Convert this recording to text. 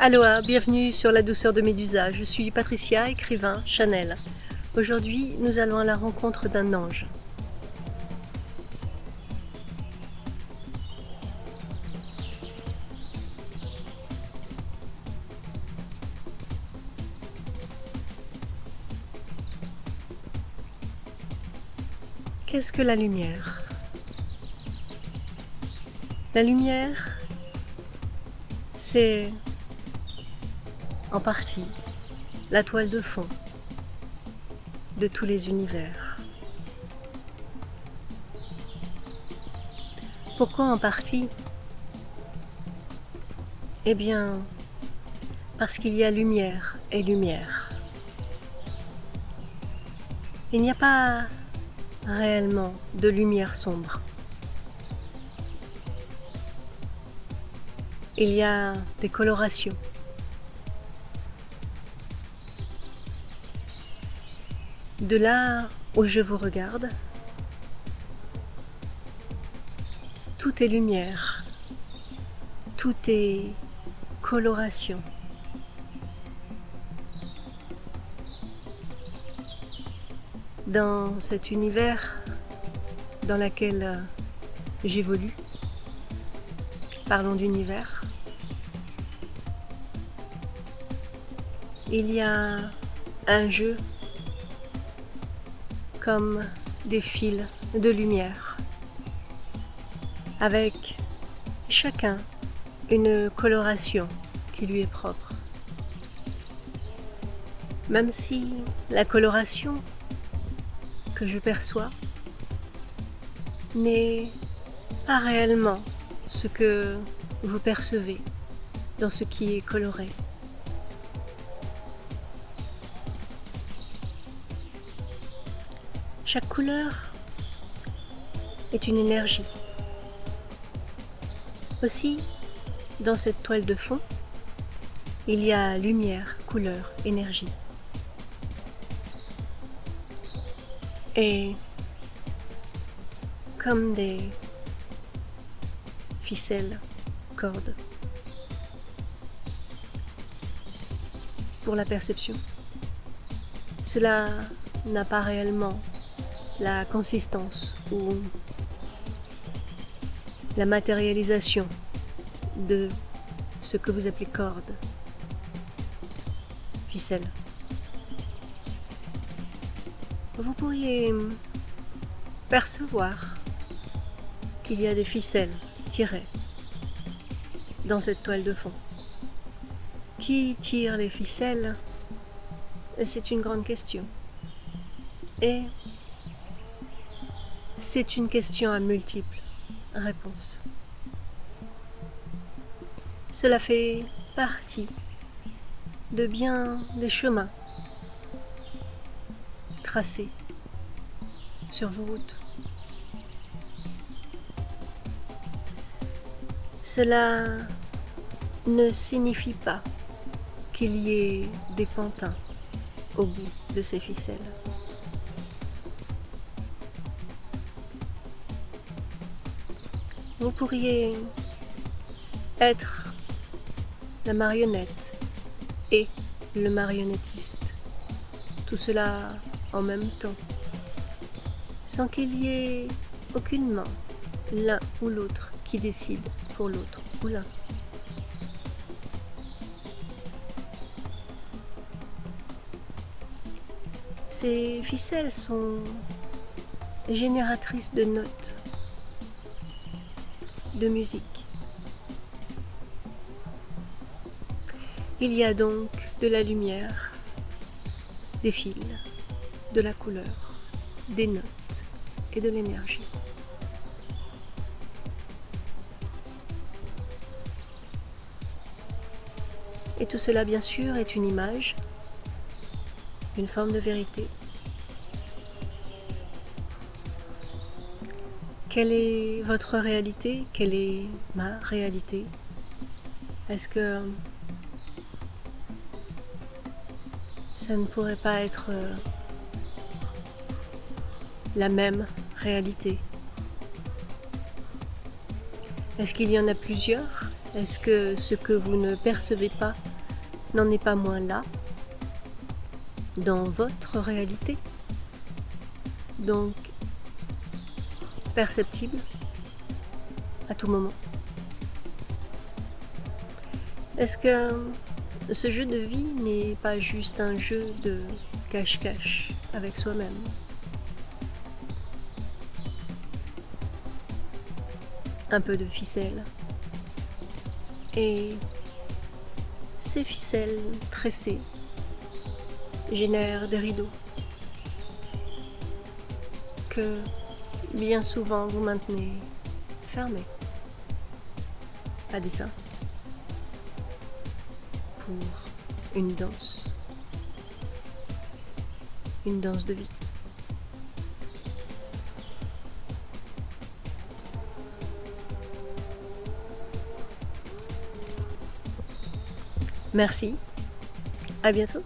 Aloha, bienvenue sur La douceur de Médusa. Je suis Patricia, écrivain, Chanel. Aujourd'hui, nous allons à la rencontre d'un ange. Qu'est-ce que la lumière? La lumière, c'est en partie la toile de fond de tous les univers. Pourquoi en partie? Eh bien, parce qu'il y a lumière et lumière. Il n'y a pas réellement de lumière sombre. Il y a des colorations. De là où je vous regarde, tout est lumière, tout est coloration. Dans cet univers dans lequel j'évolue, parlons d'univers, il y a un jeu comme des fils de lumière, avec chacun une coloration qui lui est propre. Même si la coloration que je perçois n'est pas réellement ce que vous percevez dans ce qui est coloré. Chaque couleur est une énergie. Aussi, dans cette toile de fond, il y a lumière, couleur, énergie. Et comme des ficelles, cordes, pour la perception, cela n'a pas réellement la consistance ou la matérialisation de ce que vous appelez corde, ficelle. Vous pourriez percevoir qu'il y a des ficelles tirées dans cette toile de fond. Qui tire les ficelles? C'est une grande question. Et c'est une question à multiples réponses. Cela fait partie de bien des chemins tracés sur vos routes. Cela ne signifie pas qu'il y ait des pantins au bout de ces ficelles. Vous pourriez être la marionnette et le marionnettiste, tout cela en même temps, sans qu'il y ait aucunement l'un ou l'autre qui décide pour l'autre ou l'un. Ces ficelles sont génératrices de notes, de musique. Il y a donc de la lumière, des fils, de la couleur, des notes et de l'énergie. Et tout cela, bien sûr, est une image, une forme de vérité. Quelle est votre réalité? Quelle est ma réalité? Est-ce que ça ne pourrait pas être la même réalité? Est-ce qu'il y en a plusieurs? Est-ce que ce que vous ne percevez pas n'en est pas moins là, dans votre réalité, donc perceptible à tout moment? Est-ce que ce jeu de vie n'est pas juste un jeu de cache-cache avec soi-même? Un peu de ficelle. Et ces ficelles tressées génèrent des rideaux que bien souvent vous maintenez fermés à dessein pour une danse de vie. Merci, à bientôt.